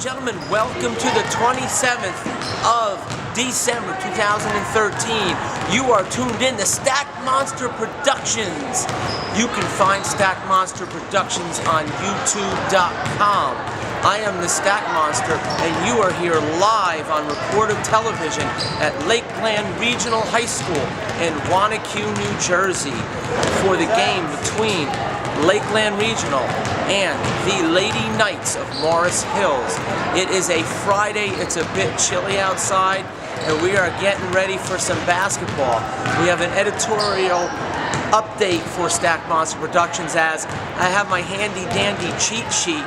gentlemen, welcome to the 27th of December 2013. You are tuned in to Stack Monster Productions. You can find Stack Monster Productions on YouTube.com. I am the Stack Monster, and you are here live on recorded television at Lakeland Regional High School in Wanacue, New Jersey for the game between Lakeland Regional and the Lady Knights of Morris Hills. It is a Friday, it's a bit chilly outside, and we are getting ready for some basketball. We have an editorial update for Stack Monster Productions as I have my handy dandy cheat sheet.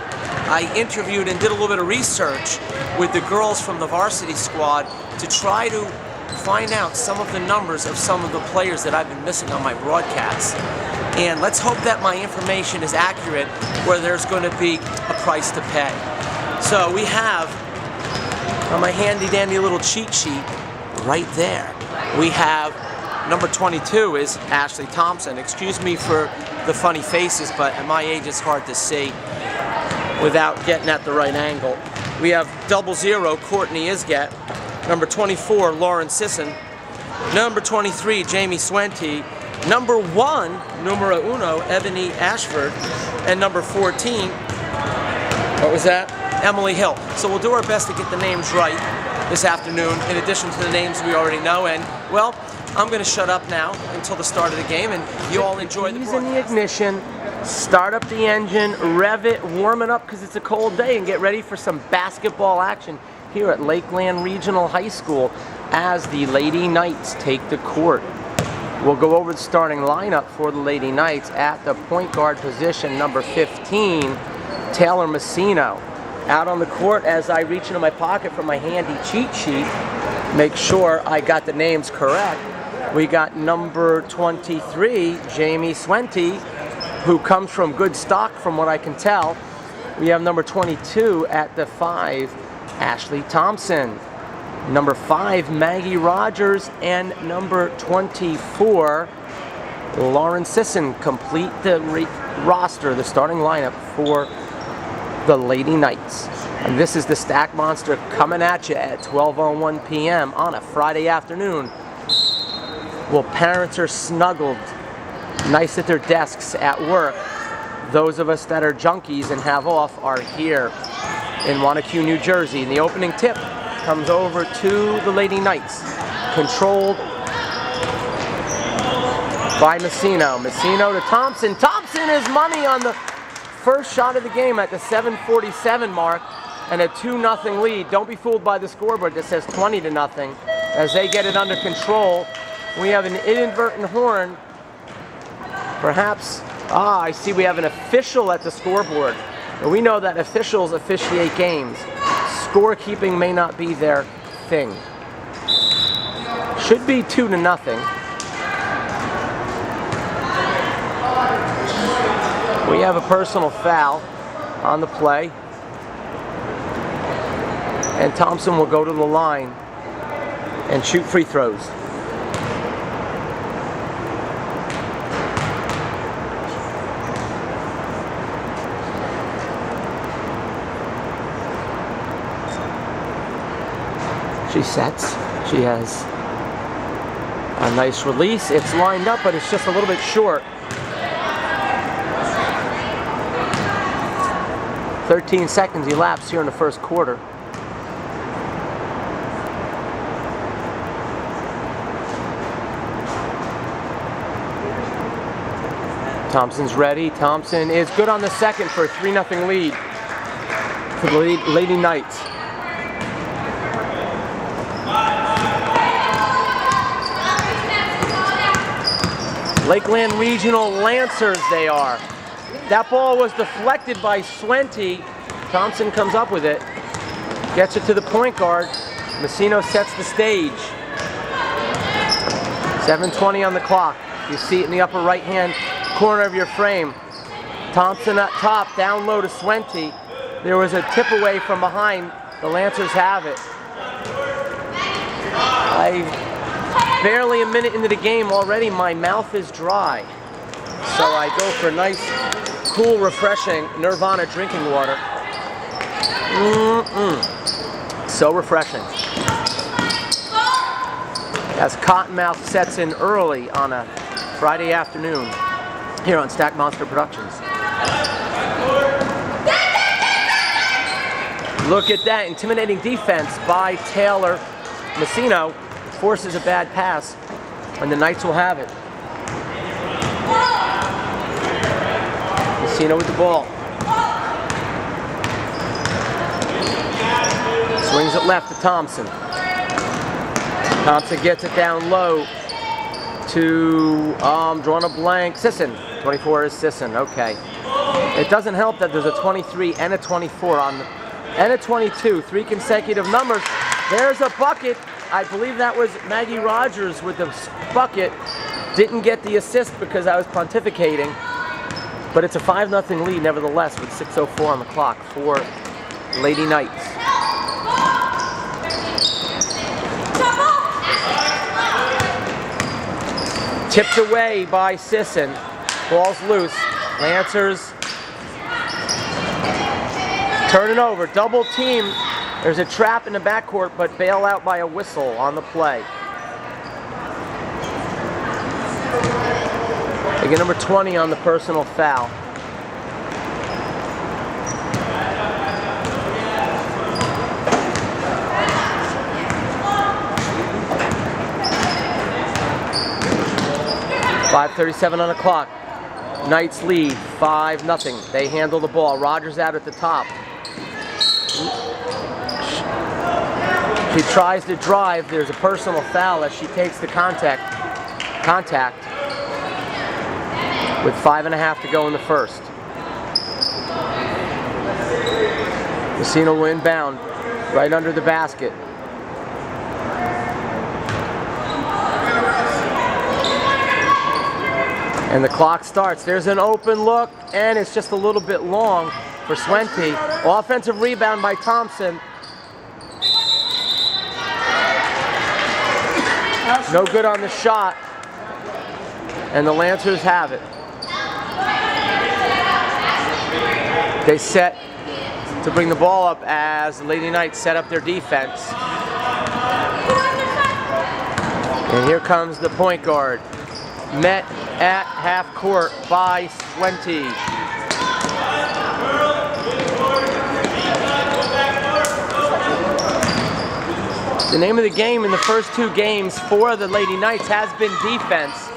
I interviewed and did a little bit of research with the girls from the varsity squad to try to find out some of the numbers of some of the players that I've been missing on my broadcasts. And let's hope that my information is accurate where there's going to be a price to pay. So we have on my handy dandy little cheat sheet right there. We have number 22 is Ashley Thompson. Excuse me for the funny faces, but at my age it's hard to see without getting at the right angle. We have 00 Courtney Isget. Number 24 Lauren Sisson. Number 23 Jamie Swente. Number 1, numero uno, Ebony Ashford, and number 14, what was that? Emily Hill. So we'll do our best to get the names right this afternoon, in addition to the names we already know. And, well, I'm going to shut up now until the start of the game, and you all enjoy the broadcast. Ease in the ignition, start up the engine, rev it, warm it up because it's a cold day, and get ready for some basketball action here at Lakeland Regional High School as the Lady Knights take the court. We'll go over the starting lineup for the Lady Knights. At the point guard position, number 15, Taylor Messino. Out on the court as I reach into my pocket for my handy cheat sheet, make sure I got the names correct. We got number 23, Jamie Swente, who comes from good stock from what I can tell. We have number 22 at the 5, Ashley Thompson. Number 5, Maggie Rogers, and number 24, Lauren Sisson complete the roster, the starting lineup for the Lady Knights. And this is the Stack Monster coming at you at 12:01 p.m. on a Friday afternoon. Well, parents are snuggled, nice at their desks at work. Those of us that are junkies and have off are here in Wanacue, New Jersey. And the opening tip comes over to the Lady Knights, controlled by Messino. Messino to Thompson. Thompson is money on the first shot of the game at the 7:47 mark, and a 2-0 lead. Don't be fooled by the scoreboard that says 20-0 as they get it under control. We have an inadvertent horn. Perhaps, I see we have an official at the scoreboard. And we know that officials officiate games. Scorekeeping may not be their thing. Should be 2-0. We have a personal foul on the play. And Thompson will go to the line and shoot free throws. She sets. She has a nice release. It's lined up, but it's just a little bit short. 13 seconds elapsed here in the first quarter. Thompson's ready. Thompson is good on the second for a 3-0 lead for the Lady Knights. Lakeland Regional Lancers they are. That ball was deflected by Swente. Thompson comes up with it. Gets it to the point guard. Messino sets the stage. 7:20 on the clock. You see it in the upper right-hand corner of your frame. Thompson up top, down low to Swente. There was a tip away from behind. The Lancers have it. Barely a minute into the game already, my mouth is dry. So I go for nice, cool, refreshing Nirvana drinking water. So refreshing. As Cottonmouth sets in early on a Friday afternoon here on Stack Monster Productions. Look at that intimidating defense by Taylor. Messino forces a bad pass, and the Knights will have it. Messino with the ball. Swings it left to Thompson. Thompson gets it down low to, drawing a blank, Sisson. 24 is Sisson, okay. It doesn't help that there's a 23 and a 24 on the, and a 22, 3 consecutive numbers. There's a bucket. I believe that was Maggie Rogers with the bucket. Didn't get the assist because I was pontificating. But it's a 5-0 lead nevertheless with 6:04 on the clock for Lady Knights. Tipped away by Sisson. Ball's loose. Lancers turn it over. Double team. There's a trap in the backcourt, but bail out by a whistle on the play. They get number 20 on the personal foul. .5:37 on the clock. Knights lead 5-0. They handle the ball. Rogers out at the top. She tries to drive. There's a personal foul as she takes the contact with 5.5 to go in the first. Messino will inbound right under the basket. And the clock starts. There's an open look, and it's just a little bit long for Swente. Offensive rebound by Thompson. No good on the shot. And the Lancers have it. They set to bring the ball up as the Lady Knights set up their defense. And here comes the point guard. Met at half court by Swente. The name of the game in the first 2 games for the Lady Knights has been defense.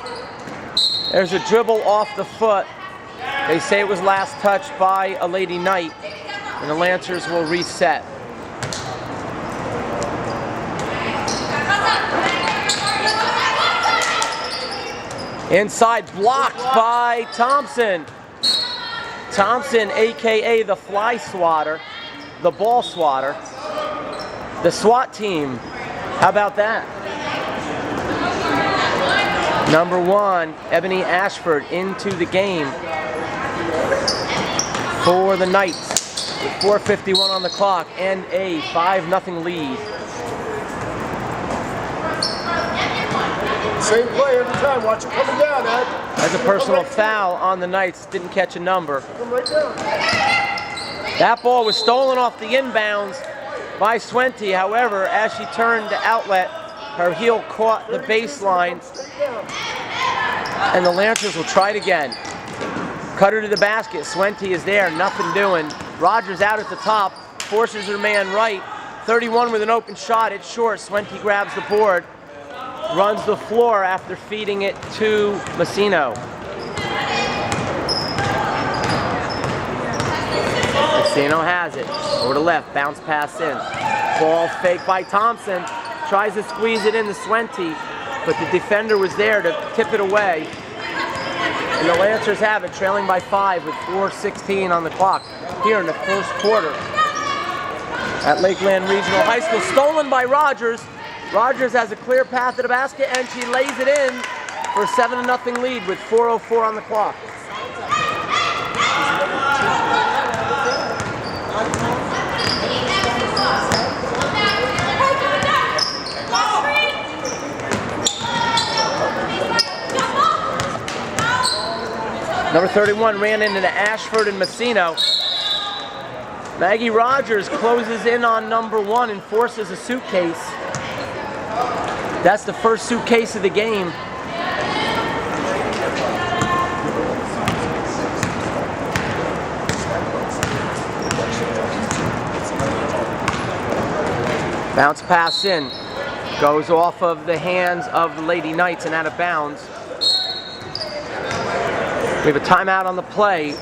There's a dribble off the foot. They say it was last touched by a Lady Knight, and the Lancers will reset. Inside, blocked by Thompson. Thompson, aka the fly swatter, the ball swatter, the SWAT team. How about that? Number 1, Ebony Ashford into the game for the Knights with 4:51 on the clock and a 5-0 lead. Same play every time. Watch it coming down, Ed. As a personal foul on the Knights, didn't catch a number. Come right down. That ball was stolen off the inbounds by Swente. However, as she turned to outlet, her heel caught the baseline, and the Lancers will try it again. Cutter to the basket. Swente is there, nothing doing. Rogers out at the top, forces her man right. 31 with an open shot. It's short. Swente grabs the board. Runs the floor after feeding it to Messino. Messino has it. Over to left. Bounce pass in. Ball fake by Thompson. Tries to squeeze it into Swente, but the defender was there to tip it away. And the Lancers have it, trailing by 5 with 4:16 on the clock here in the first quarter at Lakeland Regional High School. Stolen by Rogers. Rogers has a clear path to the basket, and she lays it in for a 7-0 lead with 4:04 on the clock. Number 31 ran into Ashford and Messino. Maggie Rogers closes in on number 1 and forces a suitcase. That's the first suitcase of the game. Bounce pass in. Goes off of the hands of the Lady Knights and out of bounds. We have a timeout on the play.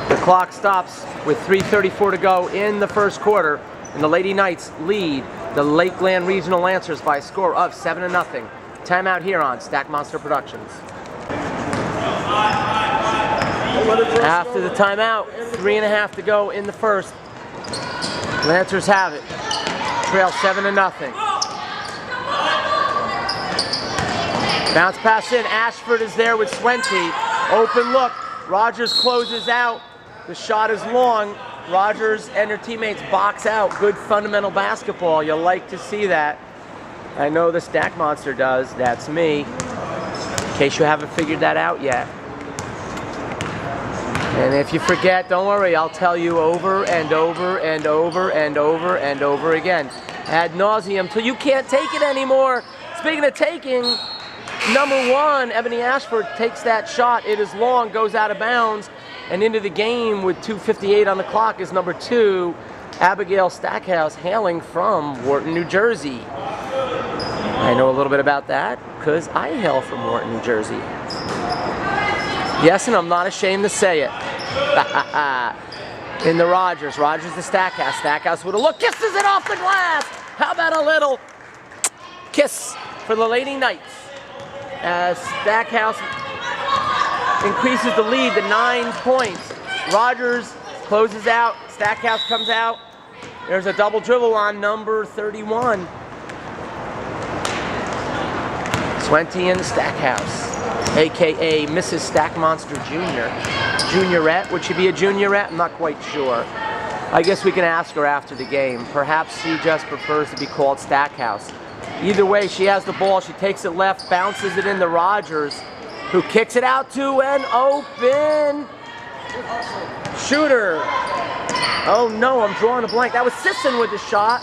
The clock stops with 3:34 to go in the first quarter, and the Lady Knights lead the Lakeland Regional Lancers by a score of 7-0. Timeout here on Stack Monster Productions. After the timeout, 3.5 to go in the first. Lancers have it. Trail 7-0. Bounce pass in. Ashford is there with Swente. Open look. Rogers closes out. The shot is long. Rogers and her teammates box out. Good fundamental basketball. You'll like to see that. I know the Stack Monster does. That's me. In case you haven't figured that out yet. And if you forget, don't worry. I'll tell you over and over and over and over and over again. Ad nauseum till you can't take it anymore. Speaking of taking, number 1, Ebony Ashford takes that shot. It is long, goes out of bounds, and into the game with 2:58 on the clock is number 2, Abigail Stackhouse, hailing from Wharton, New Jersey. I know a little bit about that because I hail from Wharton, New Jersey. Yes, and I'm not ashamed to say it. In the Rogers to Stackhouse. Stackhouse with a look, kisses it off the glass. How about a little kiss for the Lady Knights as Stackhouse increases the lead to 9 points. Rogers closes out. Stackhouse comes out. There's a double dribble on number 31. Swente and Stackhouse, a.k.a. Mrs. Stack Monster Jr. Juniorette. Would she be a juniorette? I'm not quite sure. I guess we can ask her after the game. Perhaps she just prefers to be called Stackhouse. Either way, she has the ball. She takes it left, bounces it into Rogers, who kicks it out to an open shooter. Oh no, I'm drawing a blank. That was Sisson with the shot.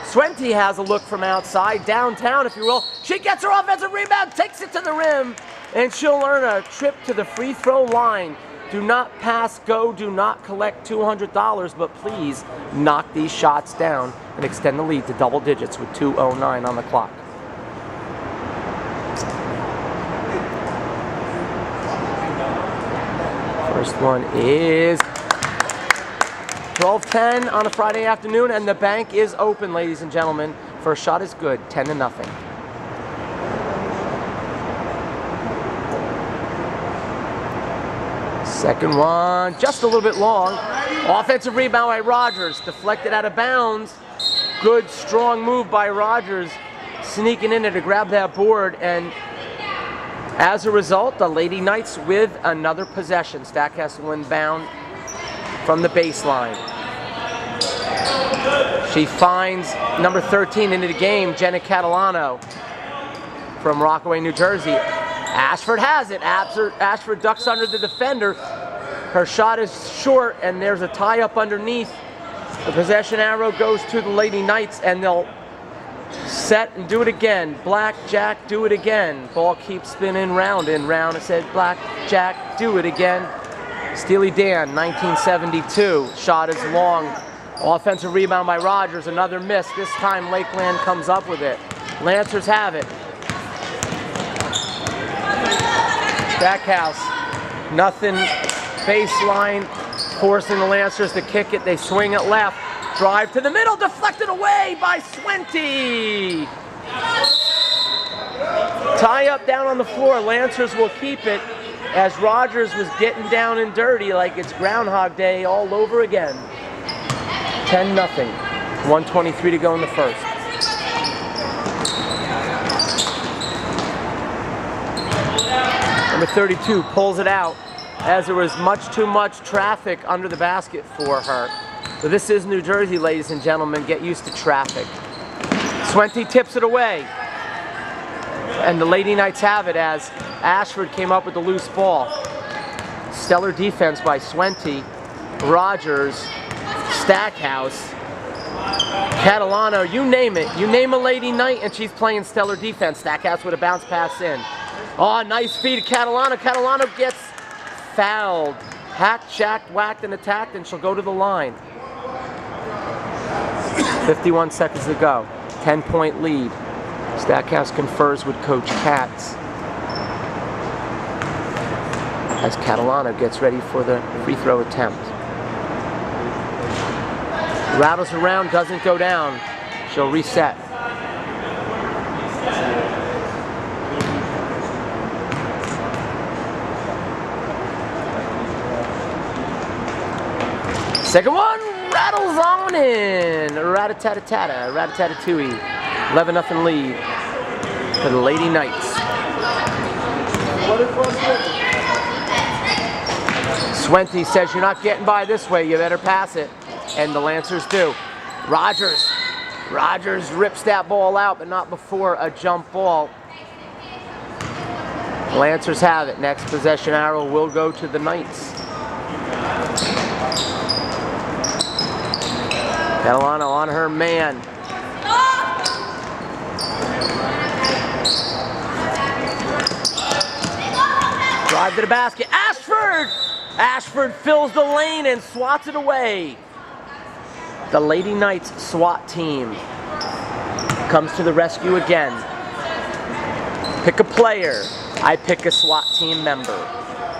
Swente has a look from outside, downtown if you will. She gets her offensive rebound, takes it to the rim, and she'll earn a trip to the free throw line. Do not pass go, do not collect $200, but please knock these shots down and extend the lead to double digits with 2:09 on the clock. First one is 12:10 on a Friday afternoon, and the bank is open, ladies and gentlemen. First shot is good, 10-0. Second one, just a little bit long. Offensive rebound by Rogers, deflected out of bounds. Good, strong move by Rogers, sneaking in there to grab that board, and as a result, the Lady Knights with another possession. Stackhouse will inbound from the baseline. She finds number 13 into the game, Jenna Catalano from Rockaway, New Jersey. Ashford has it. Ashford ducks under the defender. Her shot is short, and there's a tie-up underneath. The possession arrow goes to the Lady Knights, and they'll set and do it again. Blackjack, do it again. Ball keeps spinning round and round. It said, Blackjack, do it again. Steely Dan, 1972. Shot is long. Offensive rebound by Rogers. Another miss. This time Lakeland comes up with it. Lancers have it. Stackhouse, nothing, baseline, forcing the Lancers to kick it. They swing it left, drive to the middle, deflected away by Swente. Tie up down on the floor. Lancers will keep it as Rogers was getting down and dirty like it's Groundhog Day all over again. 10-0, 1:23 to go in the first. Number 32 pulls it out as there was much too much traffic under the basket for her. So this is New Jersey, ladies and gentlemen. Get used to traffic. Swente tips it away. And the Lady Knights have it as Ashford came up with the loose ball. Stellar defense by Swente. Rogers Stackhouse. Catalano, you name it. You name a Lady Knight and she's playing stellar defense. Stackhouse with a bounce pass in. Oh, nice feed to Catalano. Catalano gets fouled. Hacked, shacked, whacked, and attacked, and she'll go to the line. 51 seconds to go. 10-point lead. Stackhouse confers with Coach Katz as Catalano gets ready for the free throw attempt. Rattles around, doesn't go down. She'll reset. Second one rattles on in. Rat-a-tat-a-tat-a, rat-a-tat-a-tooey. 11-0 lead for the Lady Knights. Swente says, you're not getting by this way, you better pass it. And the Lancers do. Rogers rips that ball out, but not before a jump ball. Lancers have it. Next possession arrow will go to the Knights. Catalano on her man. Drive to the basket. Ashford fills the lane and swats it away. The Lady Knights SWAT team comes to the rescue again. Pick a player. I pick a SWAT team member.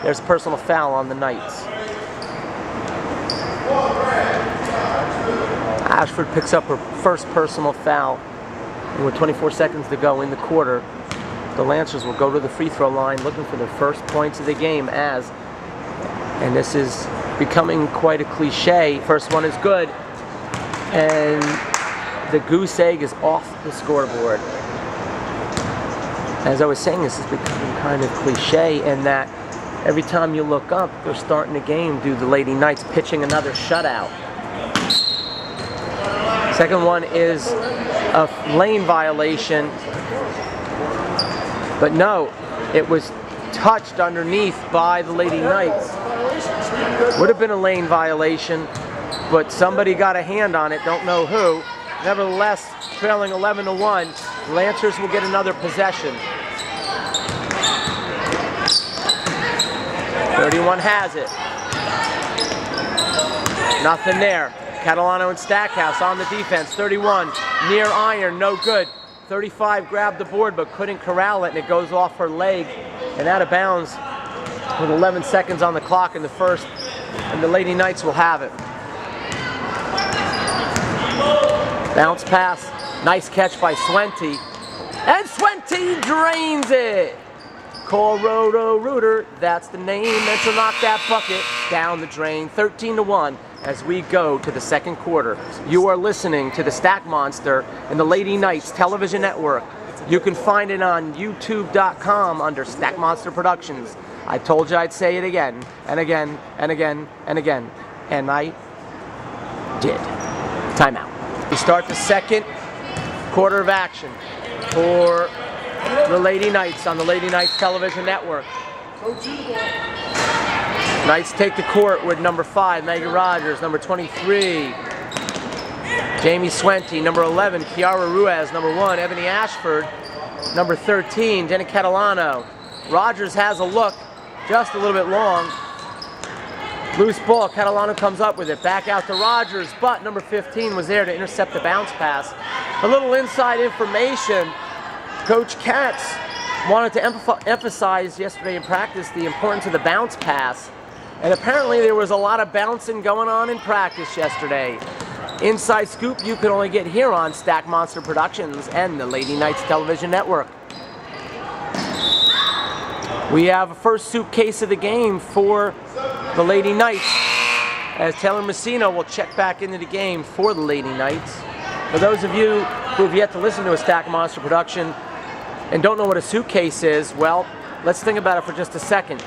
There's a personal foul on the Knights. Ashford picks up her first personal foul. And with 24 seconds to go in the quarter, the Lancers will go to the free throw line looking for their first points of the game and this is becoming quite a cliche. First one is good. And the goose egg is off the scoreboard. As I was saying, this is becoming kind of cliche in that every time you look up, they're starting the game due to the Lady Knights pitching another shutout. Second one is a lane violation. But no, it was touched underneath by the Lady Knights. Would have been a lane violation, but somebody got a hand on it, don't know who. Nevertheless, trailing 11-1, Lancers will get another possession. 31 has it. Nothing there. Catalano and Stackhouse on the defense. 31, near iron, no good. 35 grabbed the board but couldn't corral it, and it goes off her leg and out of bounds with 11 seconds on the clock in the first, and the Lady Knights will have it. Bounce pass, nice catch by Swente, and Swente drains it. Call Roto-Rooter, that's the name, and she'll knock that bucket down the drain. 13-1 as we go to the second quarter. You are listening to the Stack Monster and the Lady Knights Television Network. You can find it on YouTube.com under Stack Monster Productions. I told you I'd say it again, and again, and again, and again, and I did. Timeout. We start the second quarter of action for the Lady Knights on the Lady Knights Television Network. Knights take the court with number 5, Maggie Rogers, number 23, Jamie Swente, number 11, Kiara Ruiz, number 1, Ebony Ashford, number 13, Jenny Catalano. Rogers has a look, just a little bit long. Loose ball, Catalano comes up with it, back out to Rogers, but number 15 was there to intercept the bounce pass. A little inside information, Coach Katz wanted to emphasize yesterday in practice the importance of the bounce pass. And apparently there was a lot of bouncing going on in practice yesterday. Inside scoop you can only get here on Stack Monster Productions and the Lady Knights Television Network. We have a first suitcase of the game for the Lady Knights, as Taylor Messina will check back into the game for the Lady Knights. For those of you who have yet to listen to a Stack Monster production and don't know what a suitcase is, well, let's think about it for just a second.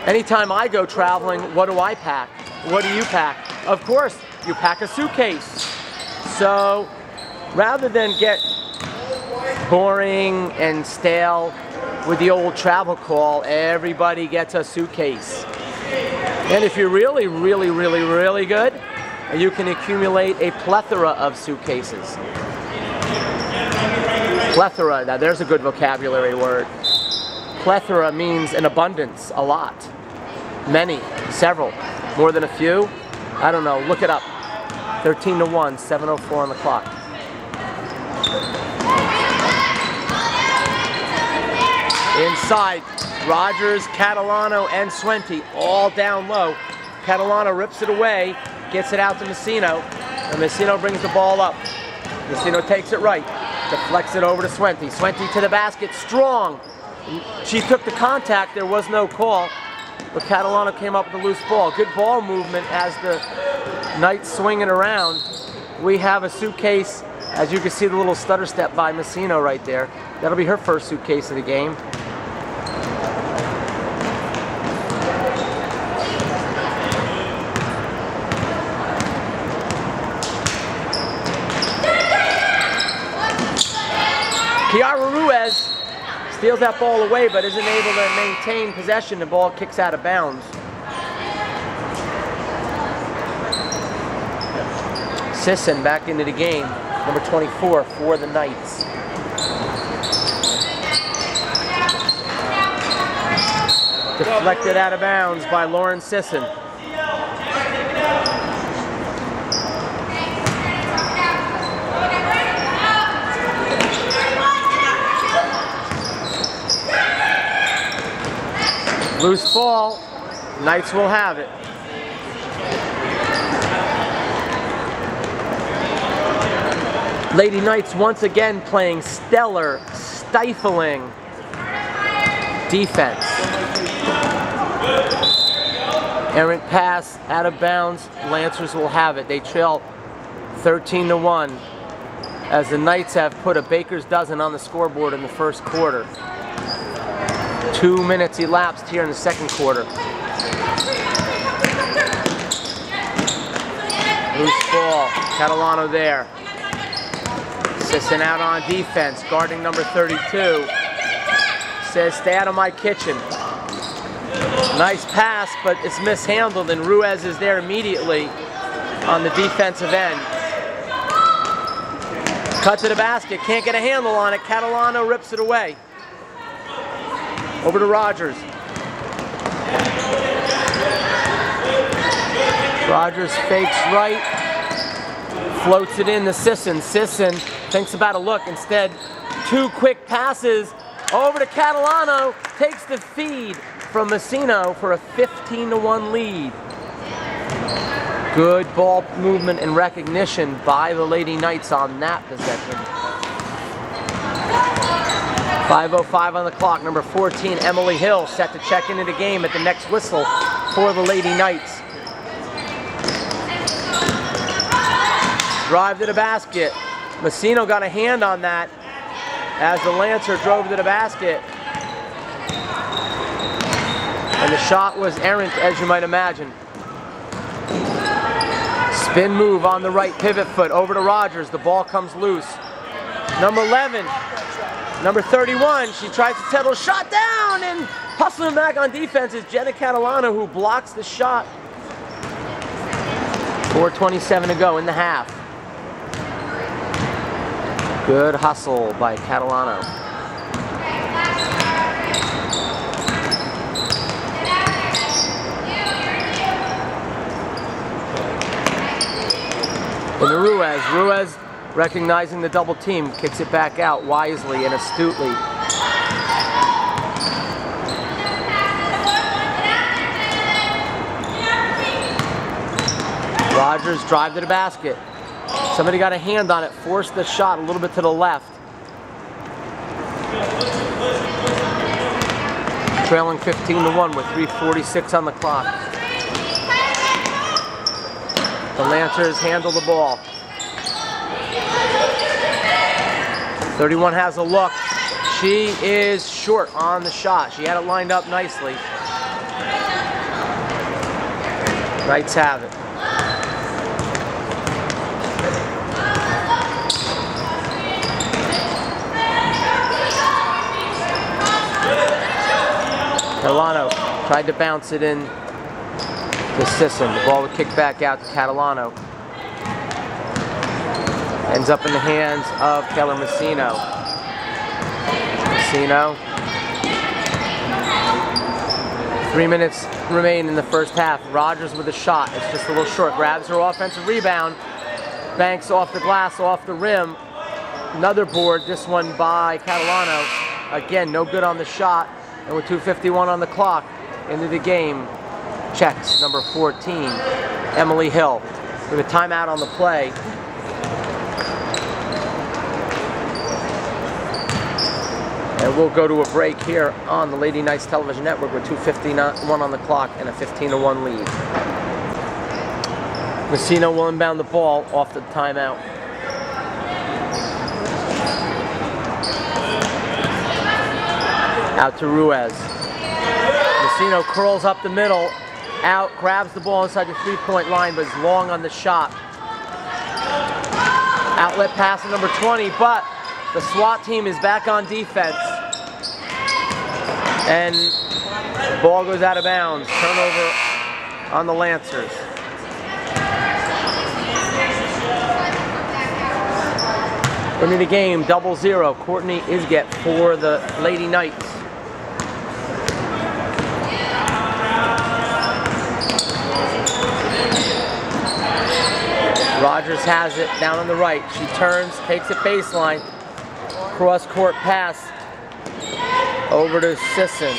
Anytime I go traveling, what do I pack? What do you pack? Of course, you pack a suitcase. So rather than get boring and stale with the old travel call, everybody gets a suitcase. And if you're really, really, really, really good, and you can accumulate a plethora of suitcases. Plethora, now there's a good vocabulary word. Plethora means an abundance, a lot. Many, several, more than a few. I don't know, look it up. 13-1, 7:04 on the clock. Inside, Rogers, Catalano, and Swente all down low. Catalano rips it away, gets it out to Messino, and Messino brings the ball up. Messino takes it right, deflects it over to Swente. Swente to the basket, strong. She took the contact, there was no call, but Catalano came up with a loose ball. Good ball movement as the Knights swinging around. We have a suitcase, as you can see the little stutter step by Messino right there. That'll be her first suitcase of the game. Kiara Ruiz steals that ball away but isn't able to maintain possession. The ball kicks out of bounds. Sisson back into the game, number 24 for the Knights. Deflected out of bounds by Lauren Sisson. Loose ball, Knights will have it. Lady Knights once again playing stellar, stifling defense. Errant pass, out of bounds, Lancers will have it. They trail 13-1 as the Knights have put a baker's dozen on the scoreboard in the first quarter. 2 minutes elapsed here in the second quarter. Loose ball, Catalano there. Sisson out on defense, guarding number 32. Says, stay out of my kitchen. Nice pass, but it's mishandled, and Ruiz is there immediately on the defensive end. Cut to the basket, can't get a handle on it. Catalano rips it away. Over to Rogers. Rogers fakes right, floats it in to Sisson. Sisson thinks about a look. Instead, 2 quick passes over to Catalano. Takes the feed from Messino for a 15-1 lead. Good ball movement and recognition by the Lady Knights on that possession. 5:05 on the clock. Number 14, Emily Hill, set to check into the game at the next whistle for the Lady Knights. Drive to the basket. Messino got a hand on that as the Lancer drove to the basket. And the shot was errant, as you might imagine. Spin move on the right pivot foot over to Rogers. The ball comes loose. Number 11. Number 31, she tries to settle, shot down, and hustling back on defense is Jenna Catalano, who blocks the shot. 4:27 to go in the half. Good hustle by Catalano. And the Ruiz recognizing the double team, kicks it back out wisely and astutely. Rogers drive to the basket. Somebody got a hand on it, forced the shot a little bit to the left. Trailing 15-1 with 3:46 on the clock. The Lancers handle the ball. 31 has a look. She is short on the shot. She had it lined up nicely. Knights have it. Catalano tried to bounce it in to Sisson. The ball would kick back out to Catalano. Ends up in the hands of Taylor Messino. Messino. 3 minutes remain in the first half. Rogers with a shot. It's just a little short. Grabs her offensive rebound. Banks off the glass, off the rim. Another board, this one by Catalano. Again, no good on the shot. And with 2:51 on the clock, into the game, checks number 14, Emily Hill. With a timeout on the play. And we'll go to a break here on the Lady Knights Television Network with 2:51 on the clock and a 15-1 lead. Messino will inbound the ball off the timeout. Out to Ruiz. Messino curls up the middle, out, grabs the ball inside the three-point line, but is long on the shot. Outlet pass to number 20, but the SWAT team is back on defense. And the ball goes out of bounds. Turnover on the Lancers. Into the game, 0-0. Courtney Isget for the Lady Knights. Rogers has it down on the right. She turns, takes it baseline. Cross-court pass over to Sisson.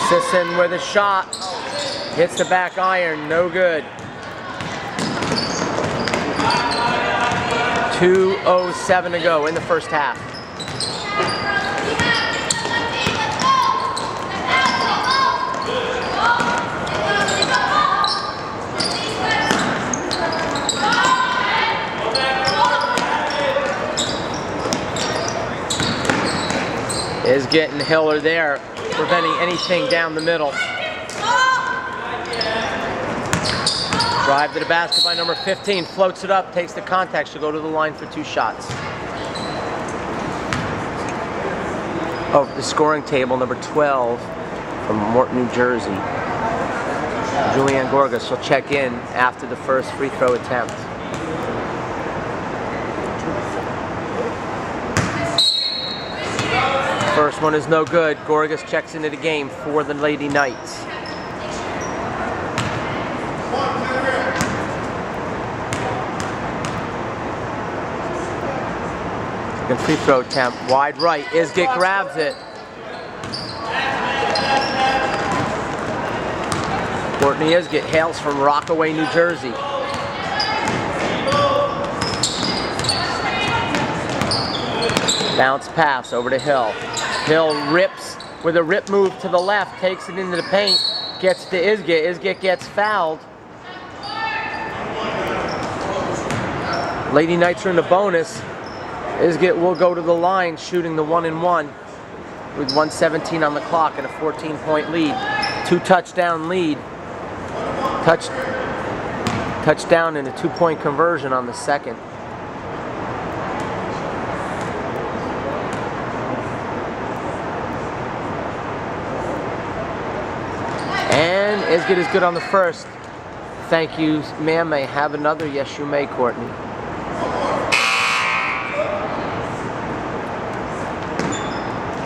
Sisson with a shot. Hits the back iron, no good. 2:07 to go in the first half. Isget and Hill are there, preventing anything down the middle. Drive to the basket by number 15, floats it up, takes the contact. She'll go to the line for 2 shots. Oh, the scoring table, number 12 from Morton, New Jersey. Julianne Gorgas, she'll check in after the first free throw attempt. First one is no good. Gorgas checks into the game for the Lady Knights. Second free throw attempt, wide right. Isget grabs it. Courtney Isget hails from Rockaway, New Jersey. Bounce pass over to Hill. Hill rips with a rip move to the left, takes it into the paint, gets to Isget. Isget gets fouled. Lady Knights are in the bonus. Isget will go to the line, shooting the 1-and-1 with 1:17 on the clock and a 14-point lead. 2 touchdown lead. Touchdown and a 2-point conversion on the second. And Isget is good on the first. Thank you, ma'am. May I have another? Yes, you may, Courtney.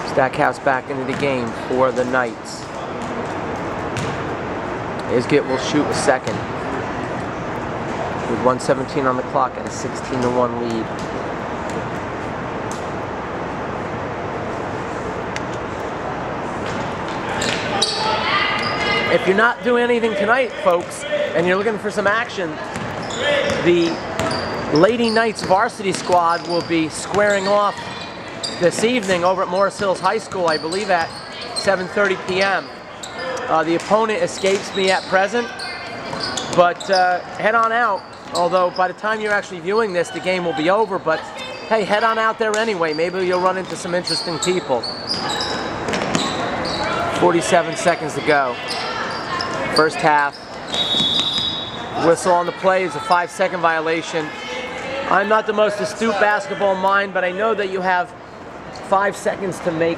Stackhouse back into the game for the Knights. Isget will shoot a second with 1:17 on the clock and a 16-1 lead. If you're not doing anything tonight, folks, and you're looking for some action, the Lady Knights varsity squad will be squaring off this evening over at Morris Hills High School, I believe at 7:30 p.m. The opponent escapes me at present, but head on out. Although by the time you're actually viewing this, the game will be over, but hey, head on out there anyway. Maybe you'll run into some interesting people. 47 seconds to go. First half. Whistle on the play is a 5-second violation. I'm not the most astute basketball mind, but I know that you have 5 seconds to make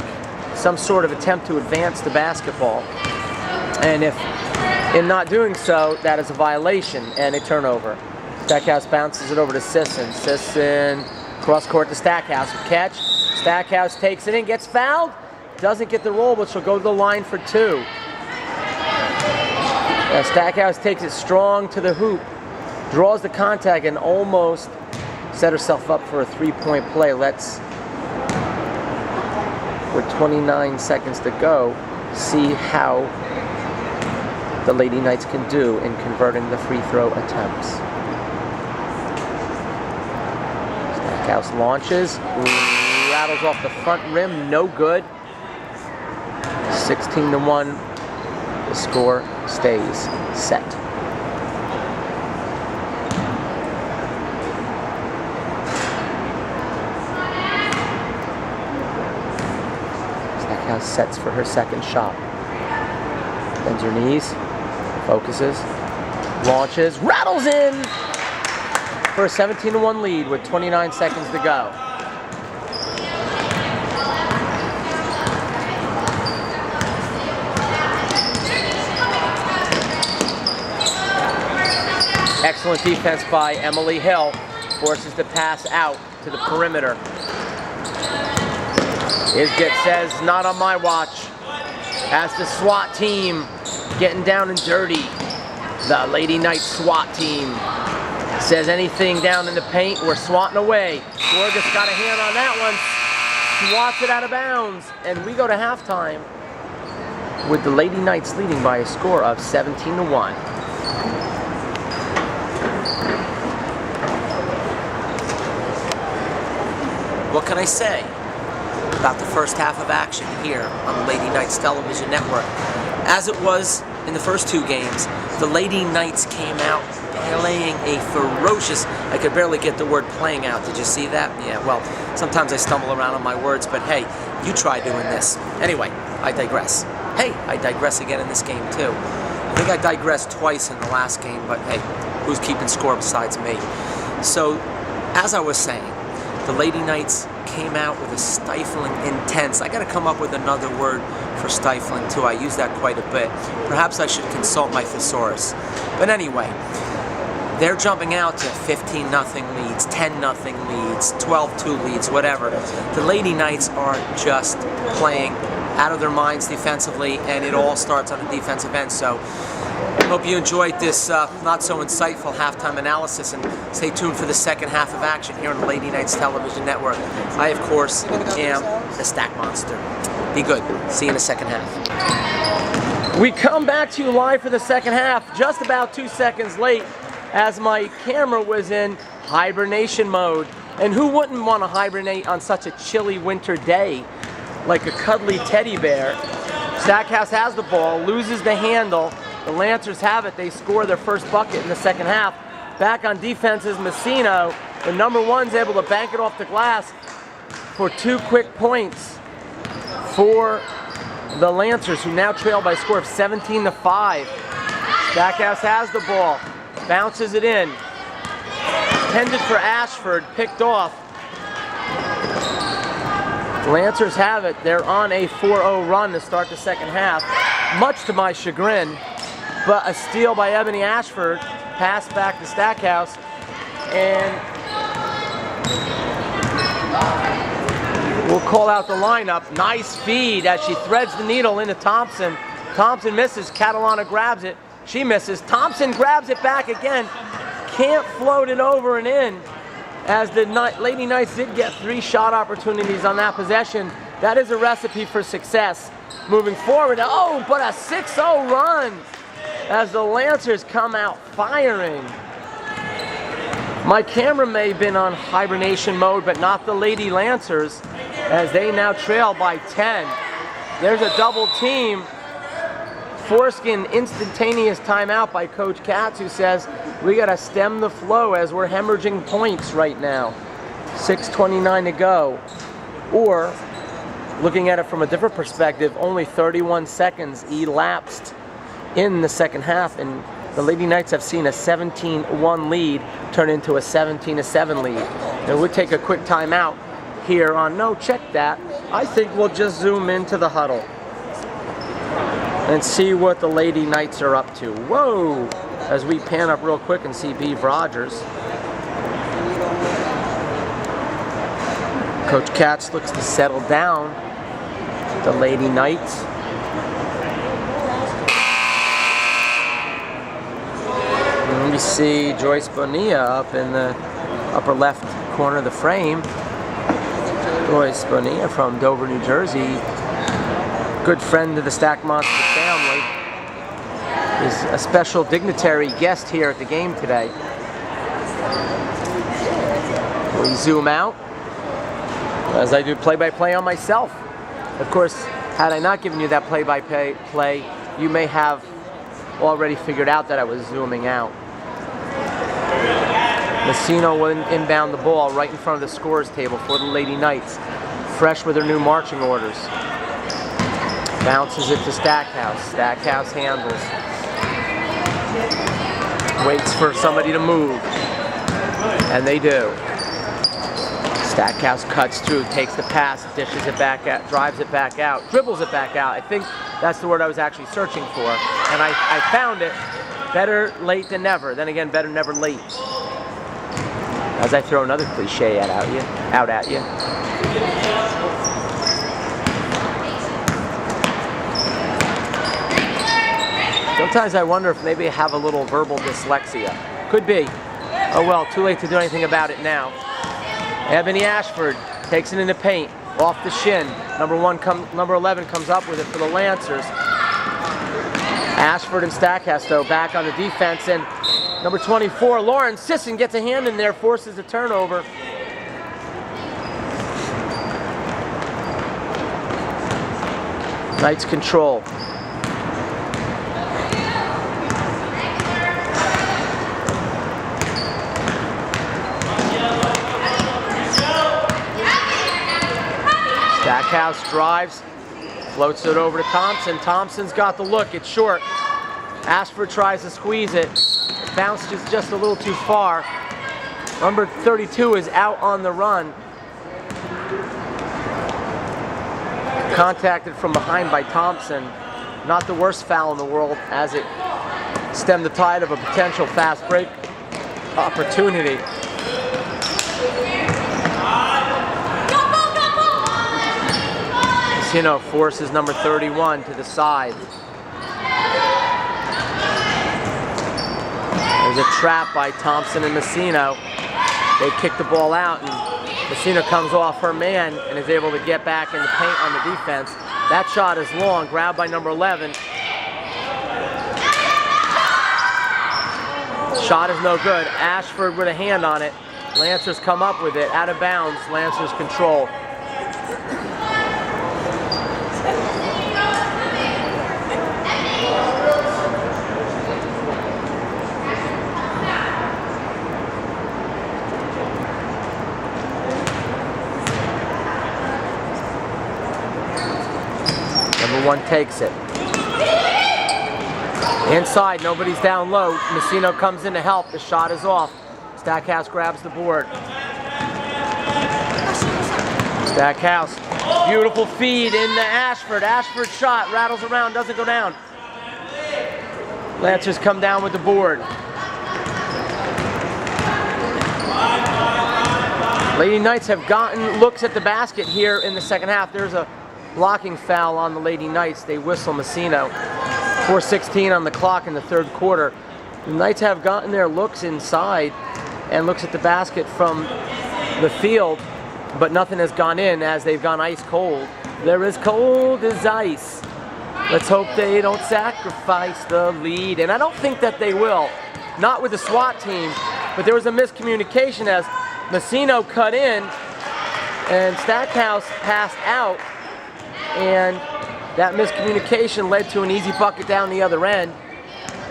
some sort of attempt to advance the basketball. And if in not doing so, that is a violation and a turnover. Stackhouse bounces it over to Sisson. Sisson Cross court to Stackhouse. Catch. Stackhouse takes it in, gets fouled. Doesn't get the roll, but she'll go to the line for 2. Stackhouse takes it strong to the hoop. Draws the contact and almost set herself up for a 3-point play. Let's, with 29 seconds to go, see how the Lady Knights can do in converting the free throw attempts. Stackhouse launches, rattles off the front rim, no good. 16-1, the score stays set. Stackhouse sets for her second shot. Bends her knees, focuses, launches, rattles in for a 17-1 lead with 29 seconds to go. Excellent defense by Emily Hill. Forces the pass out to the perimeter. Isget says, not on my watch. As the SWAT team getting down and dirty. The Lady Knights SWAT team says anything down in the paint, we're swatting away. Gorgas got a hand on that one. Swats it out of bounds. And we go to halftime with the Lady Knights leading by a score of 17-1. What can I say about the first half of action here on the Lady Knights television network? As it was in the first 2 games, the Lady Knights came out playing a ferocious, I could barely get the word playing out. Did you see that? Yeah, well, sometimes I stumble around on my words, but hey, you try doing this. Anyway, I digress. Hey, I digress again in this game too. I think I digressed twice in the last game, but hey, who's keeping score besides me? So, as I was saying, the Lady Knights came out with a stifling, intense. I got to come up with another word for stifling too. I use that quite a bit. Perhaps I should consult my thesaurus. But anyway, they're jumping out to 15-0 leads, 10-0 leads, 12-2 leads, whatever. The Lady Knights are just playing out of their minds defensively, and it all starts on the defensive end. So I hope you enjoyed this not so insightful halftime analysis, and stay tuned for the second half of action here on the Lady Knights television network. I, of course, am the Stack Monster. Be good. See you in the second half. We come back to you live for the second half, just about 2 seconds late, as my camera was in hibernation mode. And who wouldn't want to hibernate on such a chilly winter day, like a cuddly teddy bear? Stackhouse has the ball, loses the handle. The Lancers have it. They score their first bucket in the second half. Back on defense is Messino. The #1's able to bank it off the glass for 2 quick points for the Lancers, who now trail by a score of 17-5. Stackhouse has the ball, bounces it in. Intended for Ashford, picked off. Lancers have it. They're on a 4-0 run to start the second half, much to my chagrin. But a steal by Ebony Ashford, pass back to Stackhouse, and we'll call out the lineup. Nice feed as she threads the needle into Thompson. Thompson misses, Catalana grabs it, she misses. Thompson grabs it back again, can't float it over and in, as the Lady Knights did get 3 shot opportunities on that possession. That is a recipe for success moving forward. Oh, but a 6-0 run as the Lancers come out firing. My camera may have been on hibernation mode, but not the Lady Lancers, as they now trail by 10. There's a double team. Foreskin instantaneous timeout by Coach Katz, who says, we got to stem the flow as we're hemorrhaging points right now. 6:29 to go. Or, looking at it from a different perspective, only 31 seconds elapsed in the second half, and the Lady Knights have seen a 17-1 lead turn into a 17-7 lead. And we'll take a quick timeout here on, no, check that. I think we'll just zoom into the huddle and see what the Lady Knights are up to. Whoa! As we pan up real quick and see Beav Rogers. Coach Katz looks to settle down the Lady Knights. And we see Joyce Bonilla up in the upper left corner of the frame. Joyce Bonilla from Dover, New Jersey. Good friend of the Stack Monster family. Is a special dignitary guest here at the game today. We zoom out as I do play-by-play on myself. Of course, had I not given you that play-by-play, you may have already figured out that I was zooming out. Messino will inbound the ball right in front of the scorers table for the Lady Knights, fresh with their new marching orders. Bounces it to Stackhouse. Stackhouse handles. Waits for somebody to move, and they do. Stackhouse cuts through, takes the pass, dishes it back out, drives it back out, dribbles it back out. I think that's the word I was actually searching for, and I found it. Better late than never. Then again, better never late. As I throw another cliche out at you. Sometimes I wonder if maybe I have a little verbal dyslexia. Could be. Oh well, too late to do anything about it now. Ebony Ashford takes it in the paint, off the shin. Number 11 comes up with it for the Lancers. Ashford and Stackhouse, though, back on the defense, and number 24, Lauren Sisson, gets a hand in there, forces a turnover. Knights control. Stackhouse drives, floats it over to Thompson. Thompson's got the look, it's short. Ashford tries to squeeze it. It bounces just a little too far. Number 32 is out on the run. Contacted from behind by Thompson. Not the worst foul in the world, as it stemmed the tide of a potential fast break opportunity. Messino forces number 31 to the side. There's a trap by Thompson and Messino. They kick the ball out, and Messino comes off her man and is able to get back in the paint on the defense. That shot is long, grabbed by number 11. Shot is no good. Ashford with a hand on it. Lancers come up with it, out of bounds. Lancers control. Number 1 takes it. Inside, nobody's down low. Messino comes in to help. The shot is off. Stackhouse grabs the board. Stackhouse, beautiful feed into Ashford. Ashford shot, rattles around, doesn't go down. Lancers come down with the board. Lady Knights have gotten looks at the basket here in the second half. There's a blocking foul on the Lady Knights. They whistle Messino. 4:16 on the clock in the third quarter. The Knights have gotten their looks inside and looks at the basket from the field, but nothing has gone in as they've gone ice cold. They're as cold as ice. Let's hope they don't sacrifice the lead, and I don't think that they will. Not with the SWAT team, but there was a miscommunication as Messino cut in and Stackhouse passed out, and that miscommunication led to an easy bucket down the other end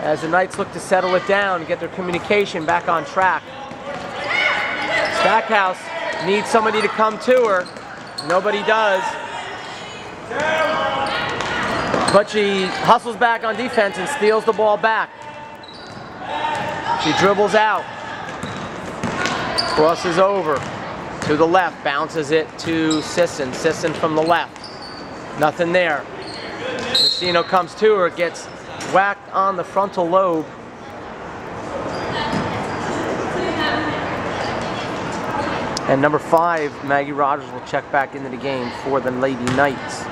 as the Knights look to settle it down and get their communication back on track. Stackhouse needs somebody to come to her. Nobody does. But she hustles back on defense and steals the ball back. She dribbles out. Crosses over to the left. Bounces it to Sisson. Sisson from the left. Nothing there. Messino comes to her, gets whacked on the frontal lobe. And number 5, Maggie Rogers, will check back into the game for the Lady Knights.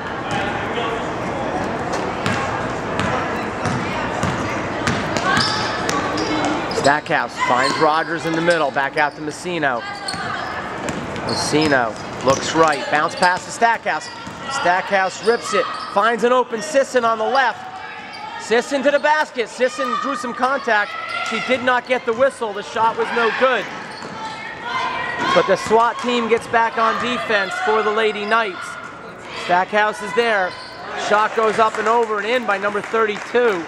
Stackhouse finds Rogers in the middle, back out to Messino. Messino looks right, bounce pass to Stackhouse. Stackhouse rips it, finds an open Sisson on the left. Sisson to the basket. Sisson drew some contact. She did not get the whistle. The shot was no good. But the SWAT team gets back on defense for the Lady Knights. Stackhouse is there. Shot goes up and over and in by number 32.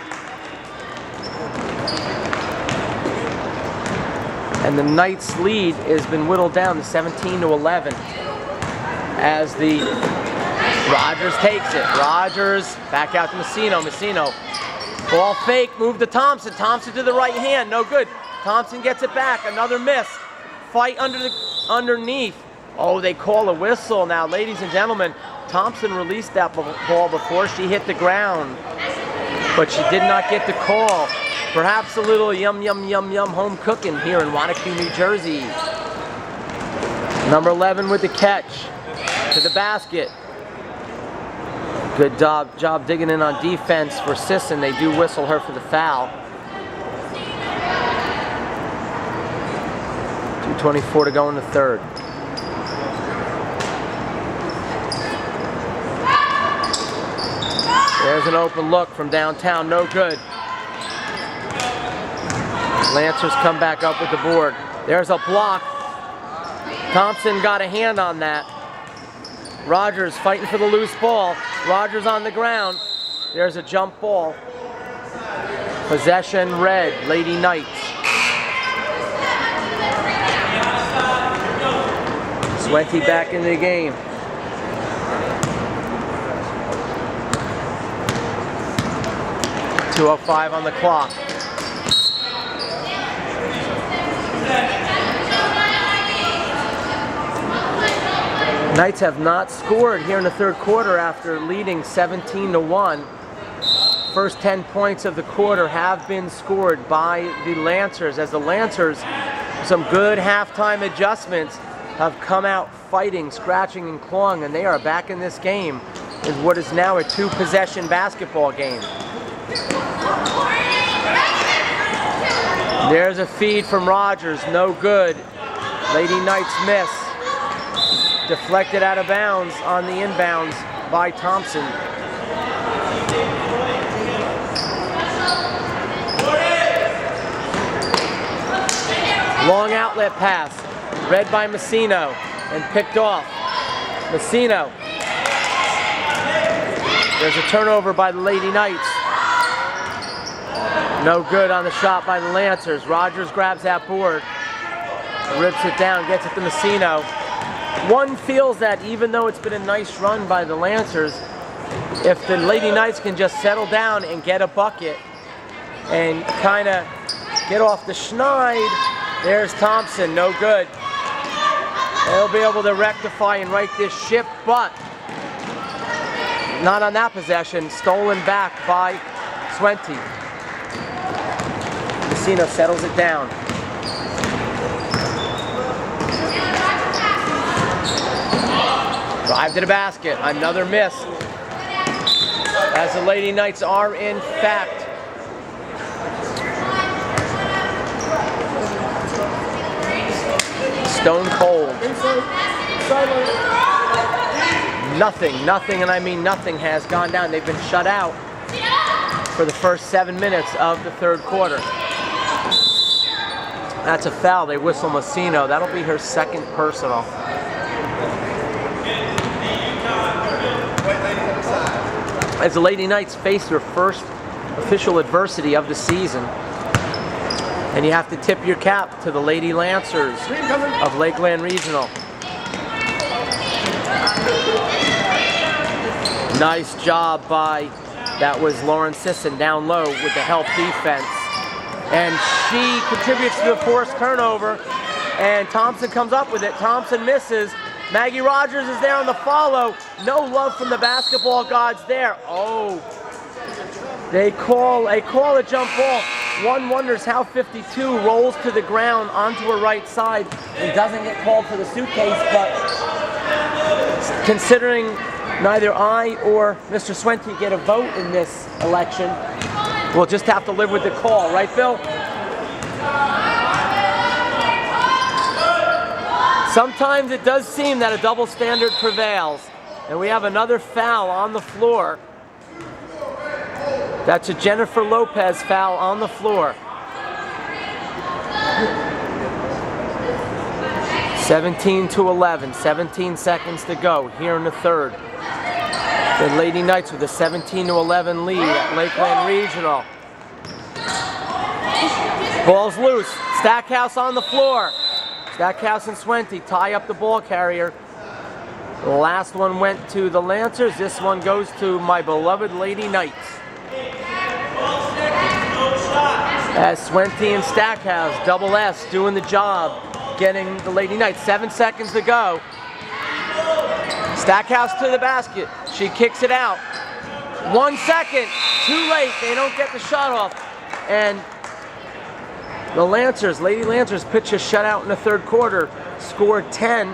And the Knights' lead has been whittled down to 17-11 as the Rogers takes it. Rogers back out to Messino. Messino, ball fake, move to Thompson. Thompson to the right hand, no good. Thompson gets it back, another miss. Fight underneath. Oh, they call a whistle now, ladies and gentlemen. Thompson released that ball before she hit the ground, but she did not get the call. Perhaps a little yum home cooking here in Wanacue, New Jersey. Number 11 with the catch to the basket. Good job digging in on defense for Sisson. They do whistle her for the foul. 2:24 to go in the third. There's an open look from downtown, no good. Lancers come back up with the board. There's a block. Thompson got a hand on that. Rogers fighting for the loose ball. Rogers on the ground. There's a jump ball. Possession red, Lady Knights. Swenty back in the game. .205 on the clock. Knights have not scored here in the third quarter after leading 17-1. First 10 points of the quarter have been scored by the Lancers, as the Lancers, some good halftime adjustments, have come out fighting, scratching and clawing, and they are back in this game in what is now a 2-possession basketball game. There's a feed from Rogers, no good. Lady Knights miss. Deflected out of bounds on the inbounds by Thompson. Long outlet pass, read by Messino and picked off. Messino. There's a turnover by the Lady Knights. No good on the shot by the Lancers. Rogers grabs that board, rips it down, gets it to Messino. One feels that even though it's been a nice run by the Lancers, if the Lady Knights can just settle down and get a bucket and kind of get off the schneid, there's Thompson, no good. They'll be able to rectify and right this ship, but not on that possession. Stolen back by Swenty. Messino settles it down. Drive to the basket, another miss. As the Lady Knights are in fact stone cold. Nothing, and I mean nothing has gone down. They've been shut out for the first 7 minutes of the third quarter. That's a foul. They whistle Messino. That'll be her second personal. As the Lady Knights face their first official adversity of the season. And you have to tip your cap to the Lady Lancers of Lakeland Regional. Nice job by, that was Lauren Sisson down low with the help defense. And she contributes to the forced turnover. And Thompson comes up with it. Thompson misses. Maggie Rogers is there on the follow. No love from the basketball gods there. Oh, they call a jump ball. one wonders how 52 rolls to the ground onto her right side and doesn't get called for the suitcase, but considering neither I or Mr. Swente get a vote in this election, we'll just have to live with the call, right, Phil? Sometimes it does seem that a double standard prevails, and we have another foul on the floor. That's a Jennifer Lopez foul on the floor. 17-11, 17 seconds to go here in the third. The Lady Knights with a 17-11 lead at Lakeland Regional. Ball's loose. Stackhouse on the floor. Stackhouse and Swente tie up the ball carrier. The last one went to the Lancers. This one goes to my beloved Lady Knights. As Swente and Stackhouse, double S, doing the job, getting the Lady Knights. 7 seconds to go. Stackhouse to the basket. She kicks it out. 1 second. Too late. They don't get the shot off. And the Lancers, Lady Lancers, pitch a shutout in the third quarter, scored 10,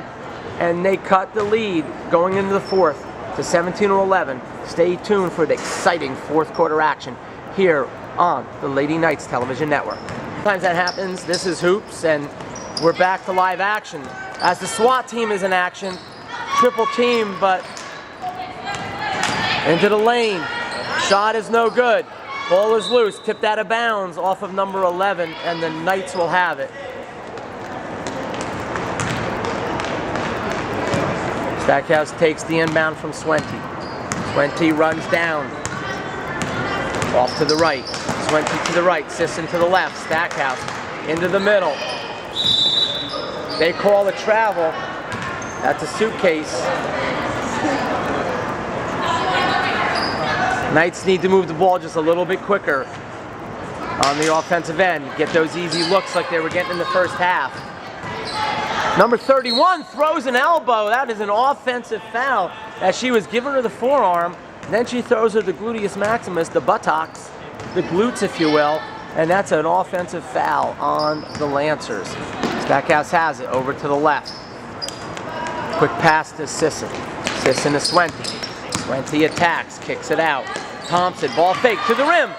and they cut the lead going into the fourth to 17-11. Stay tuned for the exciting fourth quarter action here on the Lady Knights television network. Sometimes that happens. This is Hoops, and we're back to live action. As the SWAT team is in action, triple team, but into the lane. Shot is no good. Ball is loose, tipped out of bounds off of number 11, and the Knights will have it. Stackhouse takes the inbound from Swente. Swente runs down. Off to the right. Swente to the right, Sisson to the left. Stackhouse into the middle. They call a travel. That's a suitcase. Knights need to move the ball just a little bit quicker on the offensive end. Get those easy looks like they were getting in the first half. Number 31 throws an elbow. That is an offensive foul as she was giving her the forearm. Then she throws her the gluteus maximus, the buttocks, the glutes if you will, and that's an offensive foul on the Lancers. Stackhouse has it over to the left. Quick pass to Sisson. Sisson to Swente. Swente attacks, kicks it out. Thompson, ball fake to the rim.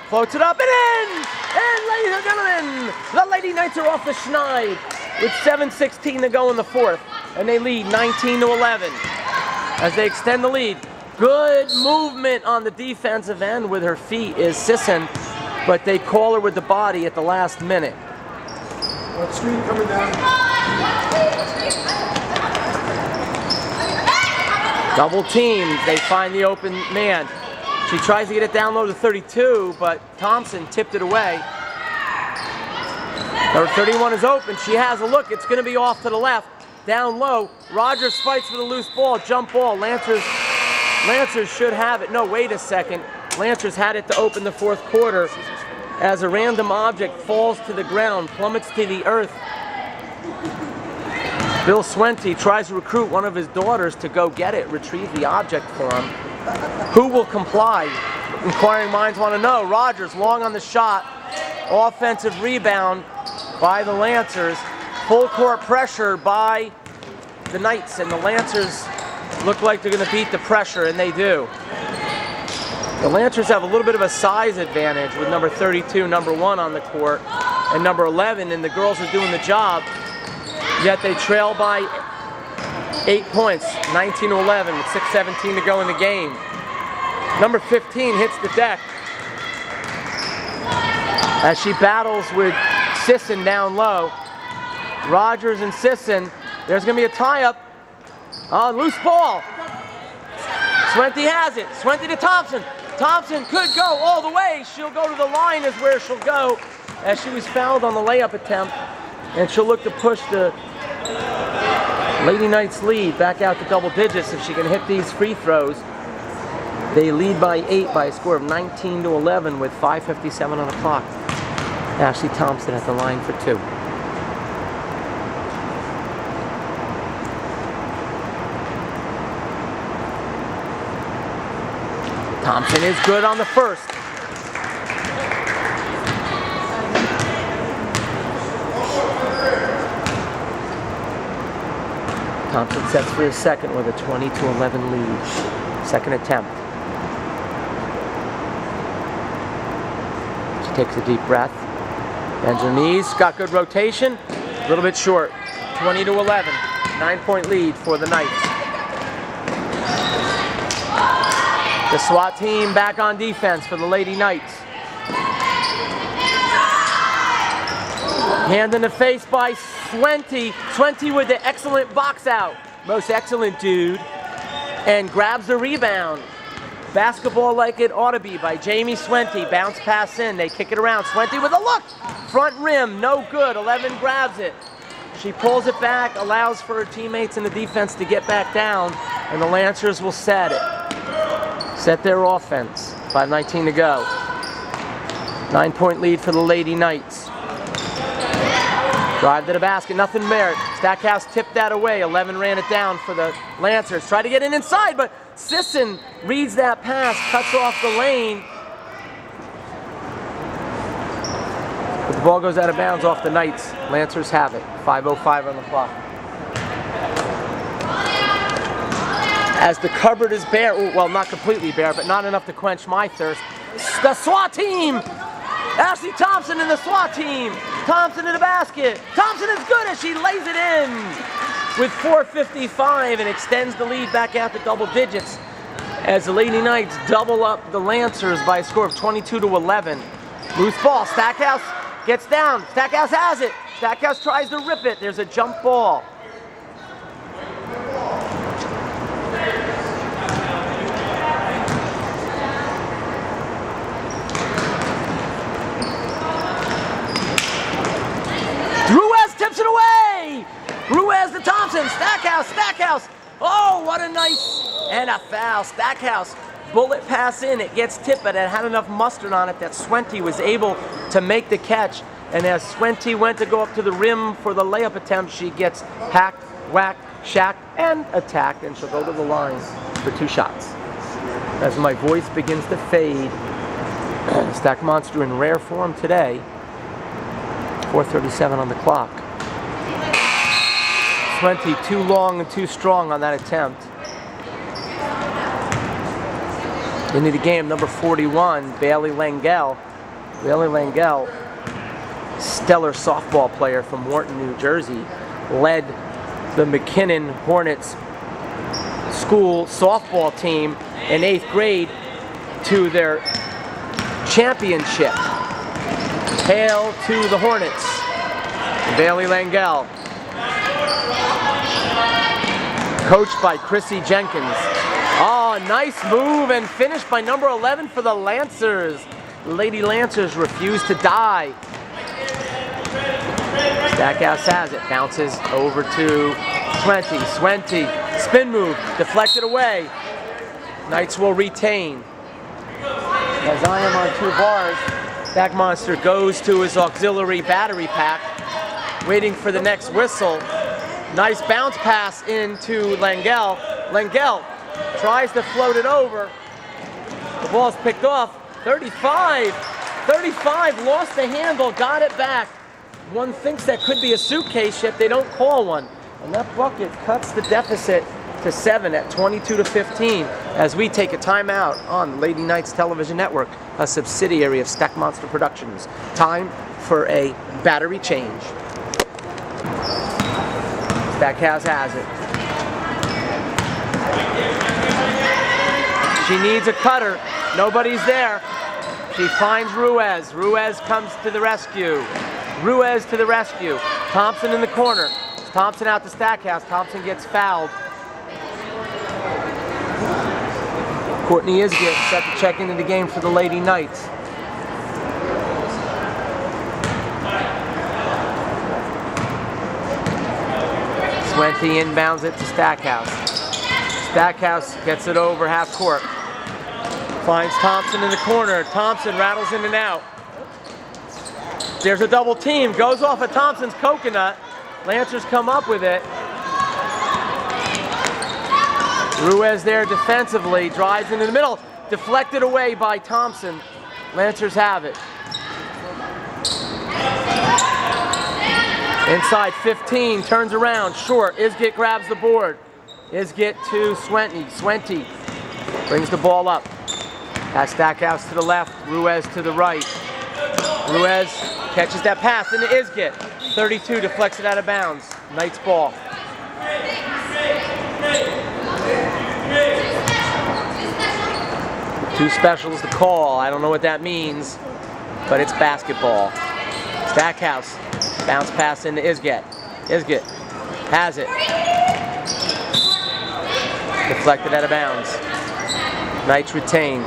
Floats it up and in! And ladies and gentlemen, the Lady Knights are off the schneid with 7:16 to go in the fourth. And they lead 19-11 as they extend the lead. Good movement on the defensive end with her feet is Sisson, but they call her with the body at the last minute. What screen coming down? Double team, they find the open man. She tries to get it down low to 32, but Thompson tipped it away. Number 31 is open, she has a look, it's gonna be off to the left, down low. Rogers fights for the loose ball, jump ball. Lancers should have it. No, wait a second. Lancers had it to open the fourth quarter as a random object falls to the ground, plummets to the earth. Bill Swente tries to recruit one of his daughters to go get it, retrieve the object for him. Who will comply? Inquiring minds want to know. Rogers, long on the shot. Offensive rebound by the Lancers. Full court pressure by the Knights, and the Lancers look like they're going to beat the pressure, and they do. The Lancers have a little bit of a size advantage with number 32, number 1 on the court, and number 11, and the girls are doing the job. Yet they trail by 8 points, 19-11, with 6:17 to go in the game. Number 15 hits the deck as she battles with Sisson down low. Rogers and Sisson, there's going to be a tie-up. Loose ball. Swente has it. Swente to Thompson. Thompson could go all the way. She'll go to the line is where she'll go as she was fouled on the layup attempt. And she'll look to push the Lady Knights lead back out to double digits if she can hit these free throws. They lead by 8 by a score of 19-11 with 5:57 on the clock. Ashley Thompson at the line for 2. Thompson is good on the first. Thompson sets for his second with a 20-11 lead. Second attempt. She takes a deep breath. Bends her knees. Got good rotation. A little bit short. 20-11. 9-point lead for the Knights. The SWAT team back on defense for the Lady Knights. Hand in the face by Swente. Swente with the excellent box out. Most excellent dude. And grabs the rebound. Basketball like it ought to be by Jamie Swente. Bounce pass in. They kick it around. Swente with a look. Front rim. No good. 11 grabs it. She pulls it back. Allows for her teammates in the defense to get back down. And the Lancers will set it. Set their offense. 5:19 to go. 9-point lead for the Lady Knights. Drive to the basket, nothing there. Stackhouse tipped that away. 11 ran it down for the Lancers. Tried to get in inside, but Sisson reads that pass, cuts off the lane. But the ball goes out of bounds off the Knights. Lancers have it. 5:05 on the clock. As the cupboard is bare, well, not completely bare, but not enough to quench my thirst. The SWAT team! Ashley Thompson and the SWAT team. Thompson in the basket. Thompson is good as she lays it in with 4:55 and extends the lead back out to double digits as the Lady Knights double up the Lancers by a score of 22-11. Loose ball. Stackhouse gets down. Stackhouse has it. Stackhouse tries to rip it. There's a jump ball. Tips it away! Ruiz to Thompson. Stackhouse. Oh, what a nice, and a foul. Stackhouse, bullet pass in. It gets tipped, but it had enough mustard on it that Swente was able to make the catch. And as Swente went to go up to the rim for the layup attempt, she gets hacked, whacked, shacked, and attacked, and she'll go to the line for 2 shots. As my voice begins to fade, Stack Monster in rare form today. 4:37 on the clock. Swente too long and too strong on that attempt. Into the game, number 41, Bailey Langell. Bailey Langell, stellar softball player from Wharton, New Jersey, led the McKinnon Hornets school softball team in 8th grade to their championship. Hail to the Hornets. Bailey Langell. Coached by Chrissy Jenkins. Oh, nice move and finish by number 11 for the Lancers. Lady Lancers refuse to die. Stackhouse has it. Bounces over to Swente. Swente, spin move, deflected away. Knights will retain. As I am on 2 bars, Stack Monster goes to his auxiliary battery pack, waiting for the next whistle. Nice bounce pass into Langell. Langell tries to float it over. The ball's picked off. 35, lost the handle, got it back. One thinks that could be a suitcase yet they don't call one. And that bucket cuts the deficit to 7 at 22-15 as we take a timeout on the Lady Knights Television Network, a subsidiary of Stack Monster Productions. Time for a battery change. Stackhouse has it. She needs a cutter. Nobody's there. She finds Ruiz. Ruiz comes to the rescue. Ruiz to the rescue. Thompson in the corner. Thompson out to Stackhouse. Thompson gets fouled. Courtney Isgett set to check into the game for the Lady Knights. Swente inbounds it to Stackhouse. Stackhouse gets it over half court. Finds Thompson in the corner. Thompson rattles in and out. There's a double team. Goes off of Thompson's coconut. Lancers come up with it. Ruiz there defensively. Drives into the middle. Deflected away by Thompson. Lancers have it. Inside 15, turns around, short. Isget grabs the board. Isget to Swenty. Swenty brings the ball up. Pass Stackhouse to the left, Ruiz to the right. Ruiz catches that pass into Isget. 32 deflects it out of bounds. Knights ball. Two specials to call. I don't know what that means, but it's basketball. Stackhouse. Bounce pass into Isget. Isget has it. Deflected out of bounds. Knights retain.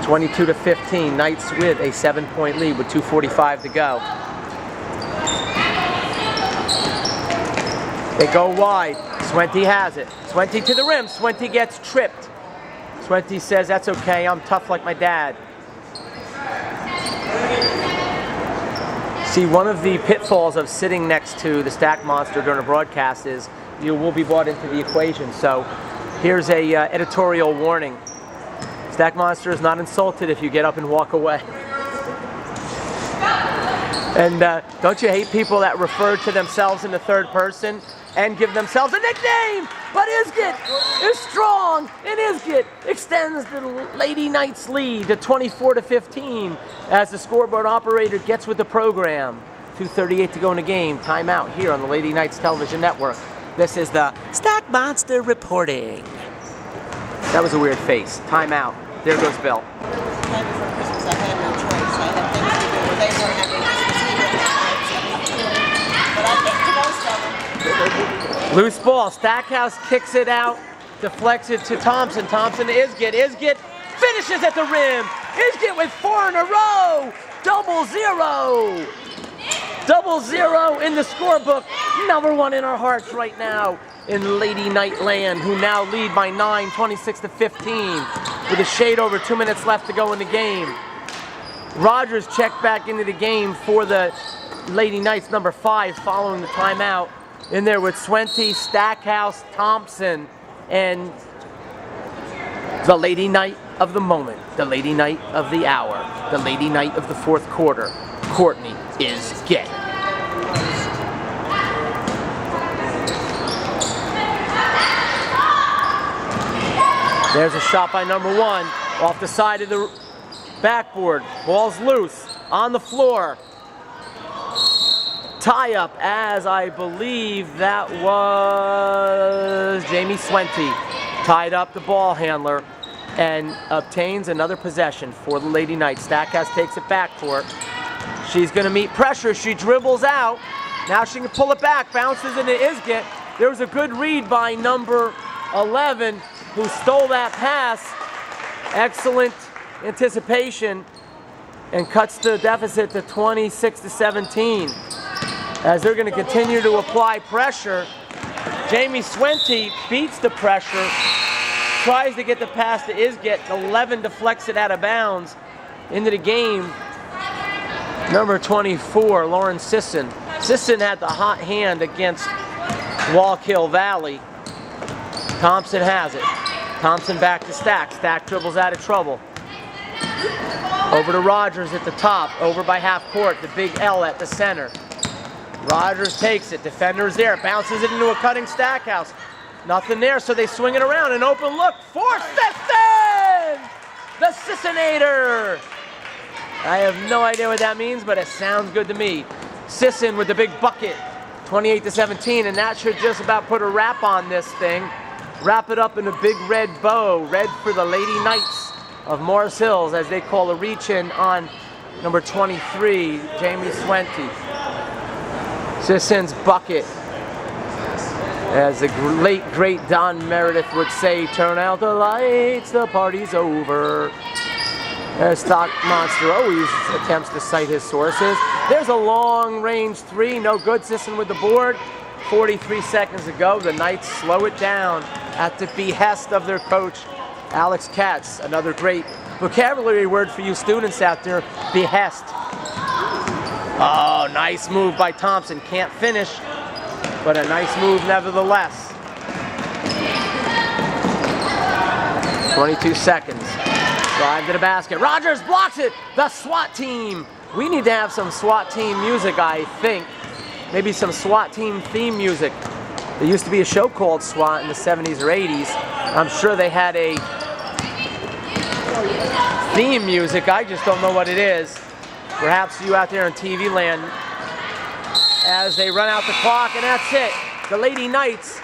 22-15. Knights with a 7-point lead with 2:45 to go. They go wide. Swenty has it. Swenty to the rim. Swenty gets tripped. Swenty says, "That's okay. I'm tough like my dad." See, one of the pitfalls of sitting next to the Stack Monster during a broadcast is you will be brought into the equation. So here's a editorial warning. Stack Monster is not insulted if you get up and walk away. And don't you hate people that refer to themselves in the third person and give themselves a nickname? But Isget is strong, and Isget extends the Lady Knights lead to 24-15 as the scoreboard operator gets with the program. 2:38 to go in the game. Timeout here on the Lady Knights Television Network. This is the Stack Monster reporting. That was a weird face. Timeout. There goes Bill. Loose ball. Stackhouse kicks it out, deflects it to Thompson. Thompson to Isget. Isget finishes at the rim. Isget with 4 in a row. Double zero. Double zero in the scorebook. Number one in our hearts right now in Lady Knight Land, who now lead by 9, 26-15, with a shade over 2 minutes left to go in the game. Rogers checked back into the game for the Lady Knights, number 5, following the timeout. In there with Swenty, Stackhouse, Thompson, and the Lady Knight of the moment, the Lady Knight of the hour, the Lady Knight of the fourth quarter, Courtney Isget. There's a shot by number 1 off the side of the backboard. Ball's loose on the floor. Tie up, as I believe that was Jamie Swenty. Tied up the ball handler and obtains another possession for the Lady Knights. Stackhouse takes it back for her. She's going to meet pressure. She dribbles out. Now she can pull it back. Bounces into Isget. There was a good read by number 11 who stole that pass. Excellent anticipation and cuts the deficit to 26-17. As they're going to continue to apply pressure. Jamie Swenty beats the pressure, tries to get the pass to Isget. 11 deflects it out of bounds into the game. Number 24, Lauren Sisson. Sisson had the hot hand against Wallkill Valley. Thompson has it. Thompson back to Stack. Stack dribbles out of trouble. Over to Rogers at the top, over by half court, the big L at the center. Rogers takes it, defender's there, bounces it into a cutting Stackhouse. Nothing there, so they swing it around. An open look for Sisson! The Sissonator! I have no idea what that means, but it sounds good to me. Sisson with the big bucket, 28-17, and that should just about put a wrap on this thing. Wrap it up in a big red bow, red for the Lady Knights of Morris Hills, as they call a reach-in on number 23, Jamie Swenty. Sisson's bucket. As the late, great Don Meredith would say, turn out the lights, the party's over. As Stack Monster always attempts to cite his sources. There's a long-range 3, no good. Sisson with the board. 43 seconds to go. The Knights slow it down at the behest of their coach, Alex Katz. Another great vocabulary word for you students out there, behest. Oh, nice move by Thompson. Can't finish, but a nice move nevertheless. 22 seconds. Drive to the basket. Rogers blocks it. The SWAT team We need to have some SWAT team music, I think. Maybe some SWAT team theme music. There used to be a show called SWAT in the 70s or 80s. I'm sure they had a theme music. I just don't know what it is. Perhaps you out there in TV land, as they run out the clock, and that's it. The Lady Knights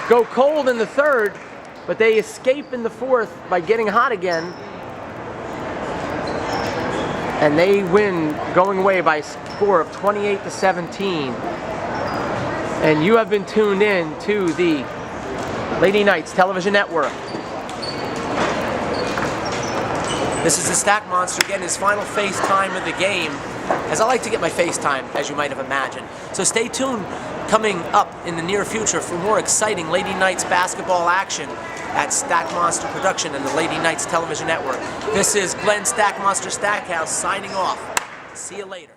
go cold in the third, but they escape in the fourth by getting hot again. And they win, going away by a score of 28-17. And you have been tuned in to the Lady Knights Television Network. This is the Stack Monster getting his final FaceTime of the game, as I like to get my FaceTime, as you might have imagined. So stay tuned, coming up in the near future, for more exciting Lady Knights basketball action at Stack Monster Production and the Lady Knights Television Network. This is Glenn Stack Monster Stackhouse signing off. See you later.